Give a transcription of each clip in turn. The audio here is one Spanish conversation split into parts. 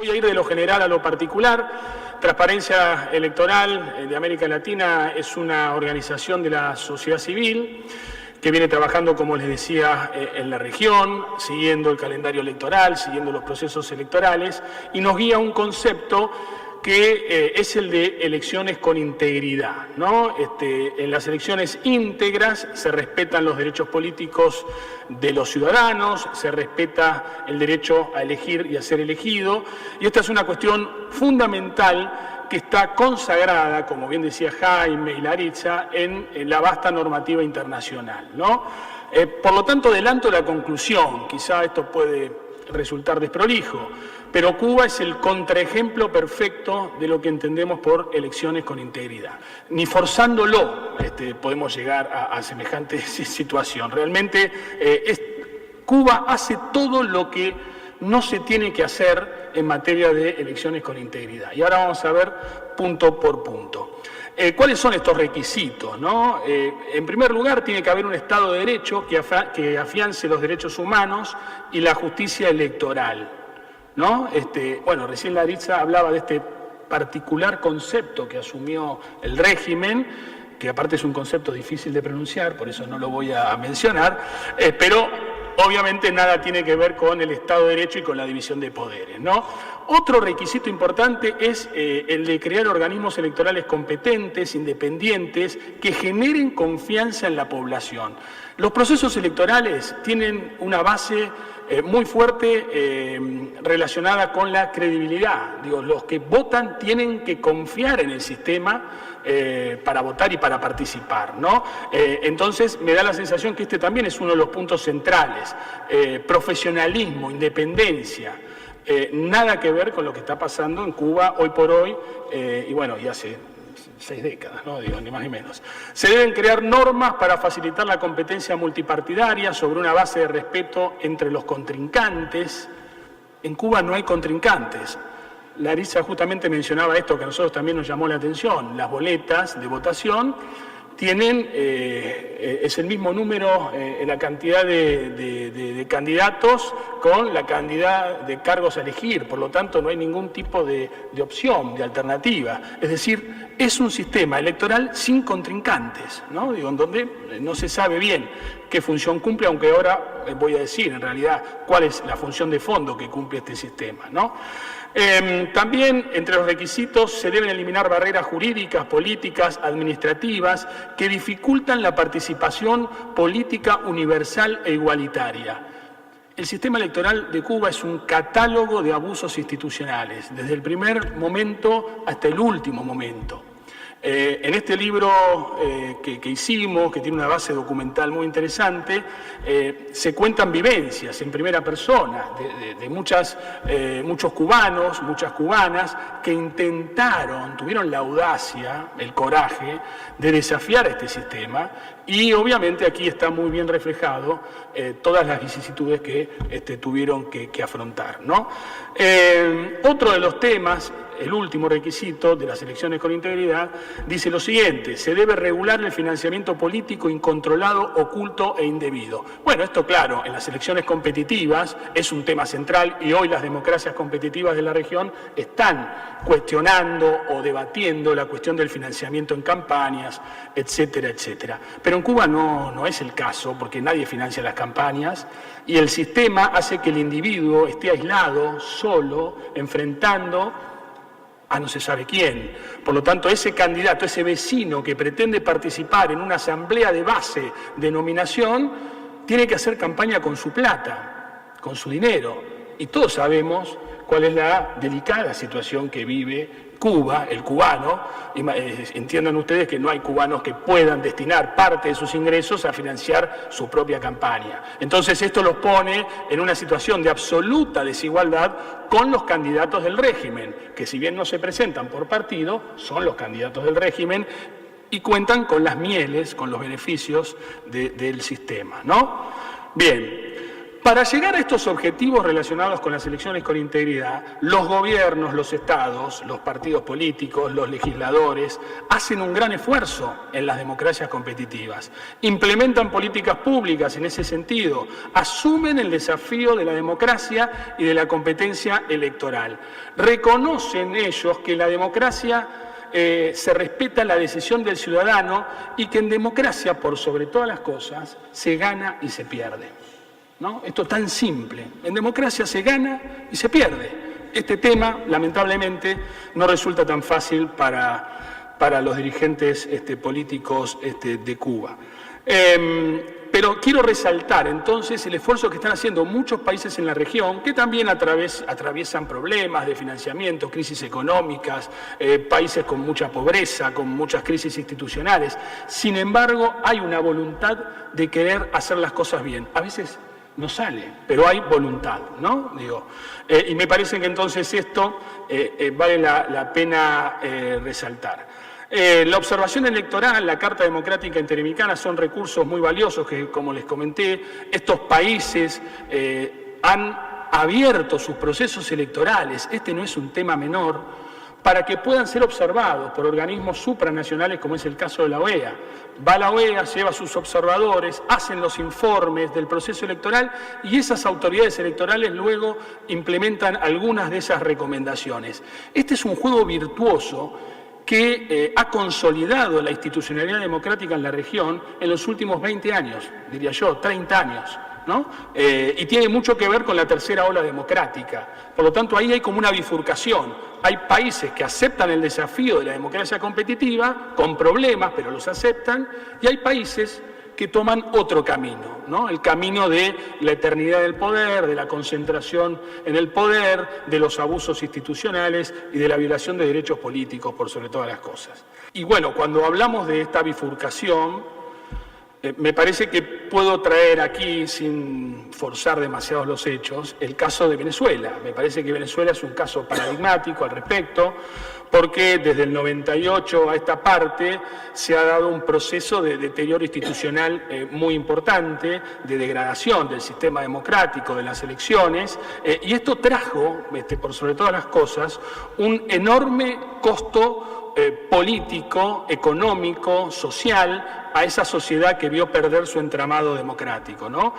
Voy a ir de lo general a lo particular. Transparencia Electoral de América Latina es una organización de la sociedad civil que viene trabajando, como les decía, en la región, siguiendo el calendario electoral, siguiendo los procesos electorales, y nos guía un concepto que es el de elecciones con integridad, ¿no? En las elecciones íntegras se respetan los derechos políticos de los ciudadanos, se respeta el derecho a elegir y a ser elegido, y esta es una cuestión fundamental que está consagrada, como bien decía Jaime y Laritza, en la vasta normativa internacional, ¿no? Por lo tanto, adelanto la conclusión, quizá esto puede resultar desprolijo, pero Cuba es el contraejemplo perfecto de lo que entendemos por elecciones con integridad. Ni forzándolo podemos llegar a semejante situación. Realmente Cuba hace todo lo que no se tiene que hacer en materia de elecciones con integridad. Y ahora vamos a ver punto por punto. ¿Cuáles son estos requisitos, no? En primer lugar, tiene que haber un Estado de Derecho que afiance los derechos humanos y la justicia electoral, ¿no? Bueno, recién Laritza hablaba de este particular concepto que asumió el régimen, que aparte es un concepto difícil de pronunciar, por eso no lo voy a mencionar, pero obviamente nada tiene que ver con el Estado de Derecho y con la división de poderes, ¿no? Otro requisito importante es el de crear organismos electorales competentes, independientes, que generen confianza en la población. Los procesos electorales tienen una base muy fuerte relacionada con la credibilidad. Digo, los que votan tienen que confiar en el sistema para votar y para participar, ¿no? Entonces me da la sensación que este también es uno de los puntos centrales. Profesionalismo, independencia, nada que ver con lo que está pasando en Cuba hoy por hoy, y bueno, y hace 6 décadas, ¿no? Digo, ni más ni menos. Se deben crear normas para facilitar la competencia multipartidaria sobre una base de respeto entre los contrincantes. En Cuba no hay contrincantes. Laritza justamente mencionaba esto que a nosotros también nos llamó la atención. Las boletas de votación tienen, es el mismo número, la cantidad de candidatos con la cantidad de cargos a elegir, por lo tanto no hay ningún tipo de opción, de alternativa. Es decir, es un sistema electoral sin contrincantes, ¿no? Digo, en donde no se sabe bien qué función cumple, aunque ahora voy a decir en realidad cuál es la función de fondo que cumple este sistema, ¿no? También entre los requisitos se deben eliminar barreras jurídicas, políticas, administrativas que dificultan la participación política universal e igualitaria. El sistema electoral de Cuba es un catálogo de abusos institucionales, desde el primer momento hasta el último momento. En este libro que hicimos, que tiene una base documental muy interesante, se cuentan vivencias en primera persona de muchos cubanos, muchas cubanas, que tuvieron la audacia, el coraje de desafiar este sistema, y obviamente aquí está muy bien reflejado todas las vicisitudes que tuvieron que afrontar, ¿no? Otro de los temas, el último requisito de las elecciones con integridad, dice lo siguiente: se debe regular el financiamiento político incontrolado, oculto e indebido. Bueno, esto claro, en las elecciones competitivas es un tema central y hoy las democracias competitivas de la región están cuestionando o debatiendo la cuestión del financiamiento en campañas, etcétera, etcétera. Pero en Cuba no es el caso, porque nadie financia las campañas y el sistema hace que el individuo esté aislado, solo, enfrentando a no se sabe quién. Por lo tanto, ese candidato, ese vecino que pretende participar en una asamblea de base de nominación, tiene que hacer campaña con su plata, con su dinero. Y todos sabemos cuál es la delicada situación que vive Cuba, el cubano. Entiendan ustedes que no hay cubanos que puedan destinar parte de sus ingresos a financiar su propia campaña. Entonces esto los pone en una situación de absoluta desigualdad con los candidatos del régimen, que si bien no se presentan por partido, son los candidatos del régimen y cuentan con las mieles, con los beneficios del sistema, ¿no? Bien. Para llegar a estos objetivos relacionados con las elecciones con integridad, los gobiernos, los estados, los partidos políticos, los legisladores, hacen un gran esfuerzo en las democracias competitivas. Implementan políticas públicas en ese sentido, asumen el desafío de la democracia y de la competencia electoral. Reconocen ellos que la democracia se respeta la decisión del ciudadano y que en democracia, por sobre todas las cosas, se gana y se pierde, ¿no? Esto es tan simple. En democracia se gana y se pierde. Este tema, lamentablemente, no resulta tan fácil para los dirigentes políticos de Cuba. Pero quiero resaltar entonces el esfuerzo que están haciendo muchos países en la región que también atraviesan problemas de financiamiento, crisis económicas, países con mucha pobreza, con muchas crisis institucionales. Sin embargo, hay una voluntad de querer hacer las cosas bien. A veces no sale, pero hay voluntad, ¿no? Y me parece que entonces esto vale la pena resaltar. La observación electoral, la Carta Democrática Interamericana son recursos muy valiosos que, como les comenté, estos países han abierto sus procesos electorales, este no es un tema menor, para que puedan ser observados por organismos supranacionales como es el caso de la OEA. Va la OEA, lleva a sus observadores, hacen los informes del proceso electoral y esas autoridades electorales luego implementan algunas de esas recomendaciones. Este es un juego virtuoso que ha consolidado la institucionalidad democrática en la región en los últimos 20 años, diría yo, 30 años, ¿no? Y tiene mucho que ver con la tercera ola democrática. Por lo tanto, ahí hay como una bifurcación. Hay países que aceptan el desafío de la democracia competitiva, con problemas, pero los aceptan, y hay países que toman otro camino, ¿no? El camino de la eternidad del poder, de la concentración en el poder, de los abusos institucionales y de la violación de derechos políticos, por sobre todas las cosas. Y bueno, cuando hablamos de esta bifurcación, me parece que puedo traer aquí, sin forzar demasiados los hechos, el caso de Venezuela. Me parece que Venezuela es un caso paradigmático al respecto, porque desde el 98 a esta parte se ha dado un proceso de deterioro institucional muy importante, de degradación del sistema democrático, de las elecciones, y esto trajo, por sobre todas las cosas, un enorme costo político, económico, social, a esa sociedad que vio perder su entramado democrático, ¿no?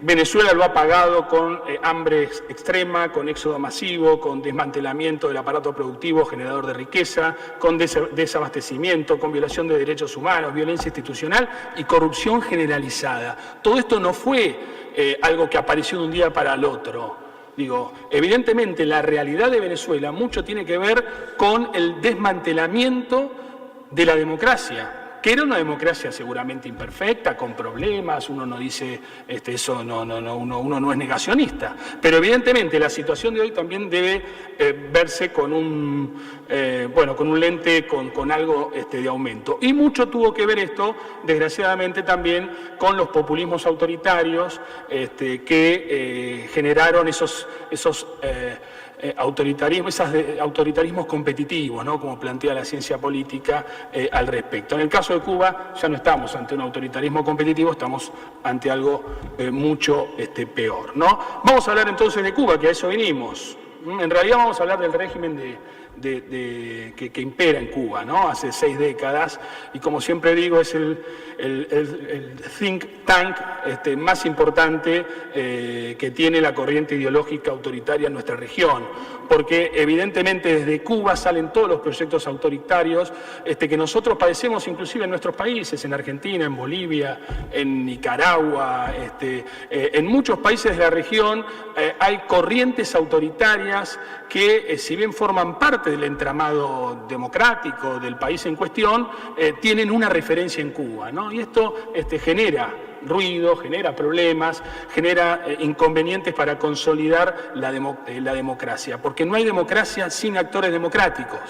Venezuela lo ha pagado con hambre extrema, con éxodo masivo, con desmantelamiento del aparato productivo generador de riqueza, con desabastecimiento, con violación de derechos humanos, violencia institucional y corrupción generalizada. Todo esto no fue algo que apareció de un día para el otro. Evidentemente la realidad de Venezuela mucho tiene que ver con el desmantelamiento de la democracia, que era una democracia seguramente imperfecta, con problemas, uno no dice eso, uno no es negacionista, pero evidentemente la situación de hoy también debe verse con un lente, con algo de aumento. Y mucho tuvo que ver esto, desgraciadamente, también con los populismos autoritarios que generaron esos autoritarismos competitivos, ¿no? Como plantea la ciencia política al respecto. En el caso de Cuba ya no estamos ante un autoritarismo competitivo, estamos ante algo mucho peor, ¿no? Vamos a hablar entonces de Cuba, que a eso venimos. En realidad vamos a hablar del régimen que impera en Cuba, ¿no? Hace 6 décadas, y como siempre digo, es el think tank más importante que tiene la corriente ideológica autoritaria en nuestra región, porque evidentemente desde Cuba salen todos los proyectos autoritarios que nosotros padecemos inclusive en nuestros países, en Argentina, en Bolivia, en Nicaragua, en muchos países de la región hay corrientes autoritarias que, si bien forman parte del entramado democrático del país en cuestión, tienen una referencia en Cuba, ¿no? Y esto genera ruido, genera problemas, genera inconvenientes para consolidar la democracia, porque no hay democracia sin actores democráticos.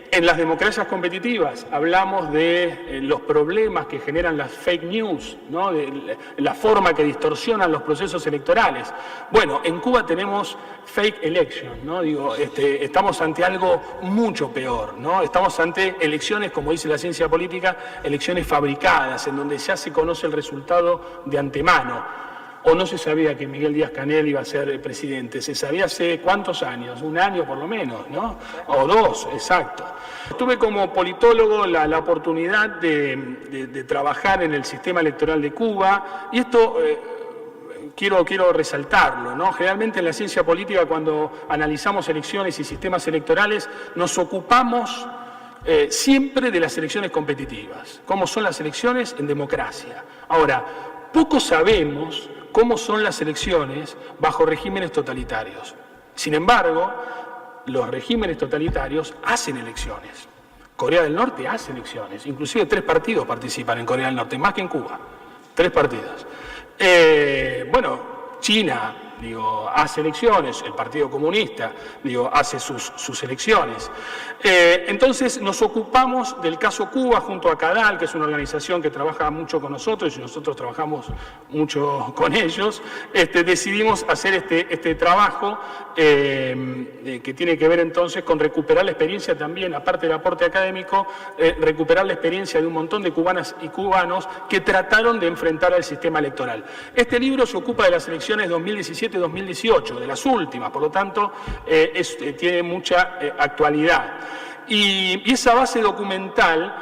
En las democracias competitivas hablamos de los problemas que generan las fake news, ¿no? De la forma que distorsionan los procesos electorales. Bueno, en Cuba tenemos fake election, ¿no? Estamos ante algo mucho peor, ¿no? Estamos ante elecciones, como dice la ciencia política, elecciones fabricadas, en donde ya se conoce el resultado de antemano. o no se sabía que Miguel Díaz-Canel iba a ser presidente? Se sabía hace ¿cuántos años? Un año por lo menos, ¿no? O dos, exacto. Tuve como politólogo la oportunidad de trabajar en el sistema electoral de Cuba, y esto quiero resaltarlo, ¿no? Generalmente en la ciencia política, cuando analizamos elecciones y sistemas electorales, nos ocupamos siempre de las elecciones competitivas, cómo son las elecciones en democracia. Ahora, poco sabemos cómo son las elecciones bajo regímenes totalitarios. Sin embargo, los regímenes totalitarios hacen elecciones. Corea del Norte hace elecciones, inclusive 3 partidos participan en Corea del Norte, más que en Cuba, 3 partidos. China, hace elecciones, el Partido Comunista, hace sus elecciones. Entonces nos ocupamos del caso Cuba junto a CADAL, que es una organización que trabaja mucho con nosotros y nosotros trabajamos mucho con ellos. Decidimos hacer este trabajo que tiene que ver entonces con recuperar la experiencia también, aparte del aporte académico, recuperar la experiencia de un montón de cubanas y cubanos que trataron de enfrentar al sistema electoral. Este libro se ocupa de las elecciones 2017-2018, de las últimas, por lo tanto tiene mucha actualidad. Y esa base documental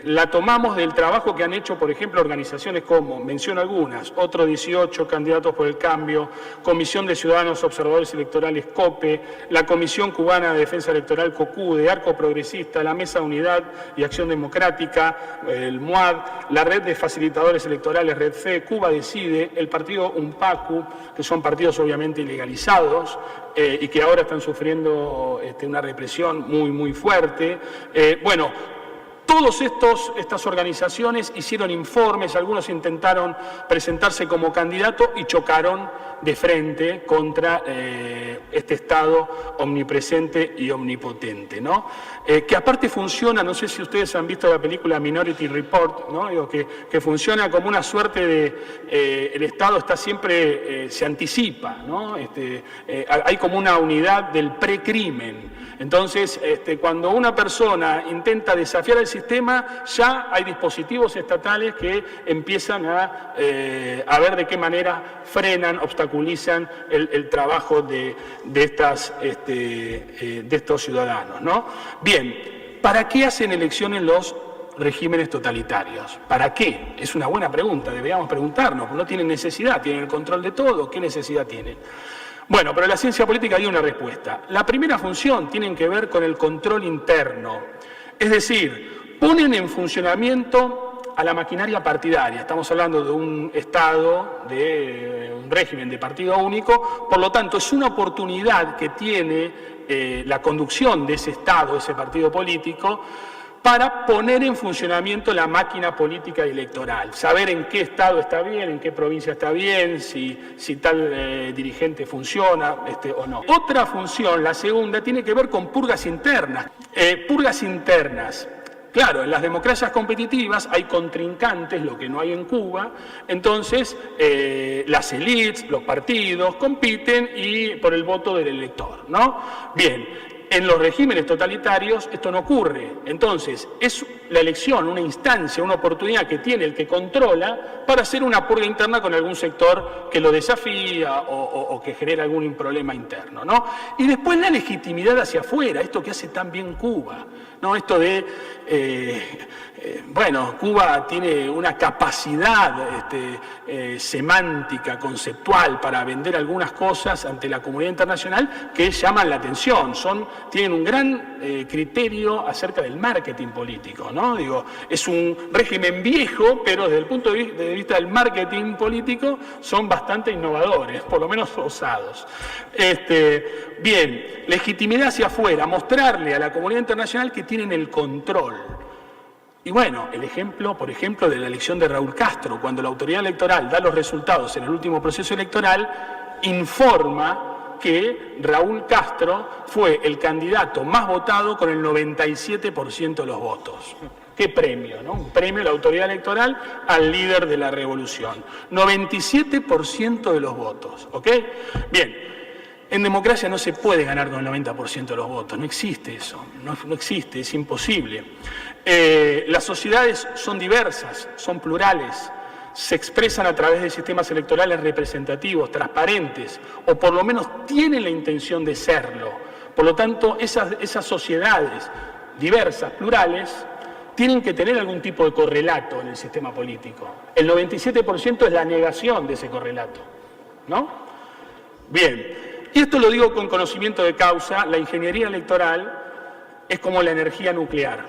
la tomamos del trabajo que han hecho, por ejemplo, organizaciones como, menciono algunas, Otro 18, Candidatos por el Cambio, Comisión de Ciudadanos Observadores Electorales, COPE, la Comisión Cubana de Defensa Electoral, COCUDE, Arco Progresista, la Mesa de Unidad y Acción Democrática, el MUAD, la Red de Facilitadores Electorales, Red FE, Cuba Decide, el partido UNPACU, que son partidos obviamente ilegalizados, y que ahora están sufriendo una represión muy fuerte. Todas estas organizaciones hicieron informes, algunos intentaron presentarse como candidato y chocaron de frente contra este Estado omnipresente y omnipotente, ¿no? Que aparte funciona, no sé si ustedes han visto la película Minority Report, ¿no? Que funciona como una suerte de... el Estado está siempre, se anticipa, ¿no? Hay como una unidad del precrimen. Entonces, cuando una persona intenta desafiar el sistema, ya hay dispositivos estatales que empiezan a ver de qué manera frenan, obstaculizan el trabajo de estos ciudadanos, ¿no? Bien, ¿para qué hacen elecciones los regímenes totalitarios? ¿Para qué? Es una buena pregunta, deberíamos preguntarnos. No tienen necesidad, tienen el control de todo, ¿qué necesidad tienen? Bueno, pero la ciencia política dio una respuesta. La primera función tiene que ver con el control interno, es decir, ponen en funcionamiento a la maquinaria partidaria. Estamos hablando de un Estado, de un régimen de partido único, por lo tanto es una oportunidad que tiene la conducción de ese Estado, ese partido político, para poner en funcionamiento la máquina política y electoral, saber en qué estado está bien, en qué provincia está bien, si tal dirigente funciona o no. Otra función, la segunda, tiene que ver con purgas internas. Claro, en las democracias competitivas hay contrincantes, lo que no hay en Cuba, entonces las élites, los partidos compiten y por el voto del elector, ¿no? Bien. En los regímenes totalitarios esto no ocurre, entonces es la elección, una instancia, una oportunidad que tiene el que controla para hacer una purga interna con algún sector que lo desafía o que genera algún problema interno, ¿no? Y después la legitimidad hacia afuera, esto que hace tan bien Cuba, ¿no? Esto de, Cuba tiene una capacidad semántica, conceptual para vender algunas cosas ante la comunidad internacional que llaman la atención, tienen un gran criterio acerca del marketing político, ¿no? Es un régimen viejo, pero desde el punto de vista del marketing político son bastante innovadores, por lo menos osados. Bien, legitimidad hacia afuera, mostrarle a la comunidad internacional que tienen el control. Y bueno, el ejemplo, por ejemplo, de la elección de Raúl Castro, cuando la autoridad electoral da los resultados en el último proceso electoral, informa que Raúl Castro fue el candidato más votado con el 97% de los votos. ¿Qué premio, no? Un premio de la autoridad electoral al líder de la revolución. 97% de los votos, ¿ok? Bien, en democracia no se puede ganar con el 90% de los votos, no existe eso, no existe, es imposible. Las sociedades son diversas, son plurales. se expresan a través de sistemas electorales representativos, transparentes, o por lo menos tienen la intención de serlo. Por lo tanto, esas sociedades diversas, plurales, tienen que tener algún tipo de correlato en el sistema político. El 97% es la negación de ese correlato, ¿no? Bien, y esto lo digo con conocimiento de causa. La ingeniería electoral es como la energía nuclear,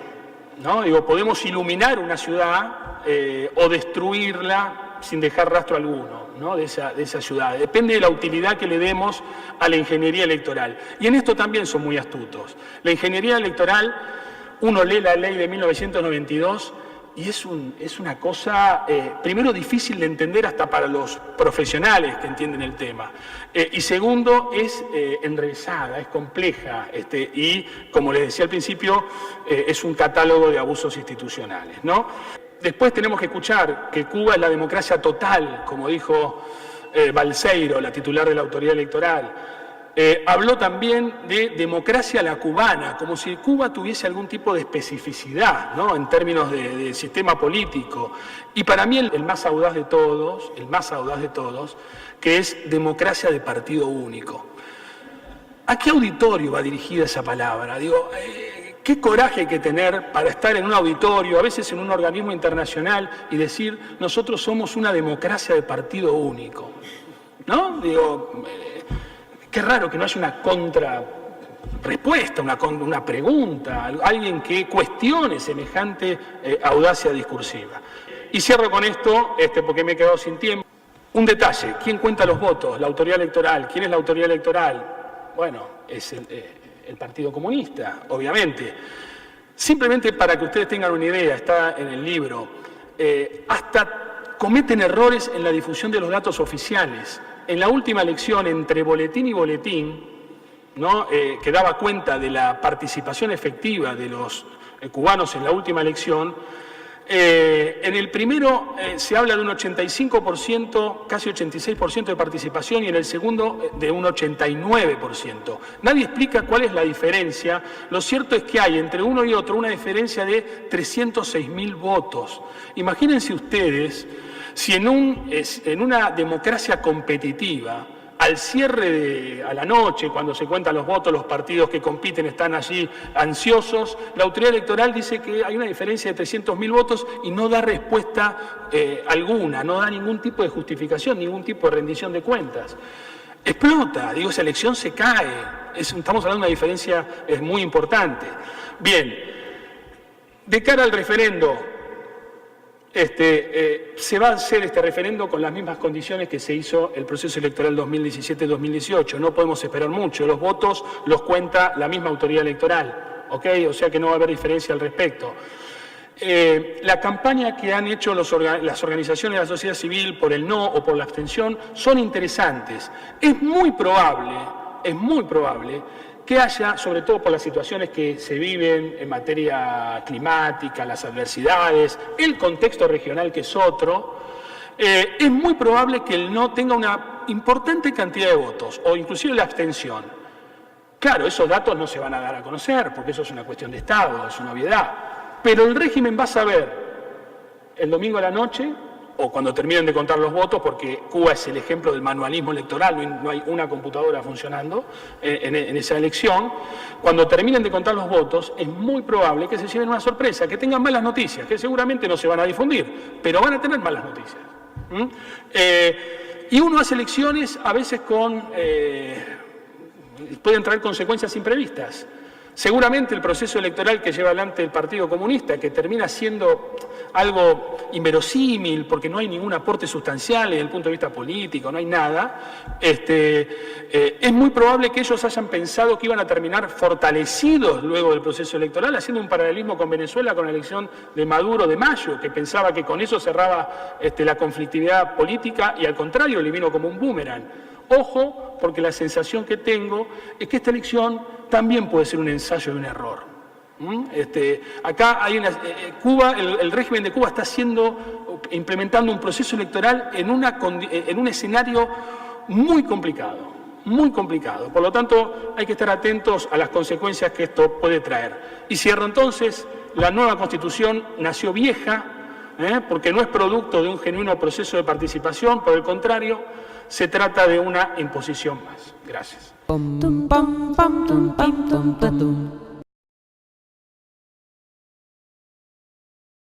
¿no? Digo, podemos iluminar una ciudad o destruirla sin dejar rastro alguno, ¿no? de esa ciudad. Depende de la utilidad que le demos a la ingeniería electoral. Y en esto también son muy astutos. La ingeniería electoral, uno lee la ley de 1992 y es una cosa, primero, difícil de entender hasta para los profesionales que entienden el tema. Y segundo, es enrevesada, es compleja y, como les decía al principio, es un catálogo de abusos institucionales, ¿no? Después tenemos que escuchar que Cuba es la democracia total, como dijo Balseiro, la titular de la autoridad electoral. Habló también de democracia a la cubana, como si Cuba tuviese algún tipo de especificidad, ¿no? En términos de sistema político. Y para mí el más audaz de todos, que es democracia de partido único. ¿A qué auditorio va dirigida esa palabra? Digo, qué coraje hay que tener para estar en un auditorio, a veces en un organismo internacional, y decir, nosotros somos una democracia de partido único, ¿no? Digo, qué raro que no haya una contrarrespuesta, una pregunta, alguien que cuestione semejante audacia discursiva. Y cierro con esto, porque me he quedado sin tiempo. Un detalle, ¿quién cuenta los votos? La autoridad electoral. ¿Quién es la autoridad electoral? Bueno, es el Partido Comunista, obviamente. Simplemente para que ustedes tengan una idea, está en el libro, hasta cometen errores en la difusión de los datos oficiales. En la última elección, entre boletín y boletín, ¿no? Que daba cuenta de la participación efectiva de los cubanos en la última elección, en el primero se habla de un 85%, casi 86% de participación, y en el segundo de un 89%. Nadie explica cuál es la diferencia. Lo cierto es que hay entre uno y otro una diferencia de 306.000 votos. Imagínense ustedes si en una democracia competitiva, al cierre a la noche, cuando se cuentan los votos, los partidos que compiten están allí ansiosos, la autoridad electoral dice que hay una diferencia de 300.000 votos y no da respuesta alguna, no da ningún tipo de justificación, ningún tipo de rendición de cuentas. Explota, digo, esa elección se cae. Estamos hablando de una diferencia muy importante. Bien, de cara al referendo, se va a hacer este referendo con las mismas condiciones que se hizo el proceso electoral 2017-2018. No podemos esperar mucho. Los votos los cuenta la misma autoridad electoral, ¿ok? O sea que no va a haber diferencia al respecto. La campaña que han hecho las organizaciones de la sociedad civil por el no o por la abstención son interesantes. Es muy probable que haya, sobre todo por las situaciones que se viven en materia climática, las adversidades, el contexto regional que es otro, es muy probable que el no tenga una importante cantidad de votos, o inclusive la abstención. Claro, esos datos no se van a dar a conocer, porque eso es una cuestión de Estado, es una obviedad. Pero el régimen va a saber el domingo a la noche, o cuando terminen de contar los votos, porque Cuba es el ejemplo del manualismo electoral, no hay una computadora funcionando en esa elección. Cuando terminen de contar los votos, es muy probable que se lleven una sorpresa, que tengan malas noticias, que seguramente no se van a difundir, pero van a tener malas noticias. Y uno hace elecciones a veces pueden traer consecuencias imprevistas. Seguramente el proceso electoral que lleva adelante el Partido Comunista, que termina siendo algo inverosímil porque no hay ningún aporte sustancial desde el punto de vista político, no hay nada, es muy probable que ellos hayan pensado que iban a terminar fortalecidos luego del proceso electoral, haciendo un paralelismo con Venezuela, con la elección de Maduro de mayo, que pensaba que con eso cerraba la conflictividad política y al contrario le vino como un boomerang. Ojo, porque la sensación que tengo es que esta elección también puede ser un ensayo de un error. Acá hay el régimen de Cuba está implementando un proceso electoral en un escenario muy complicado. Por lo tanto, hay que estar atentos a las consecuencias que esto puede traer. Y cierro entonces, la nueva Constitución nació vieja, porque no es producto de un genuino proceso de participación, por el contrario, se trata de una imposición más. Gracias.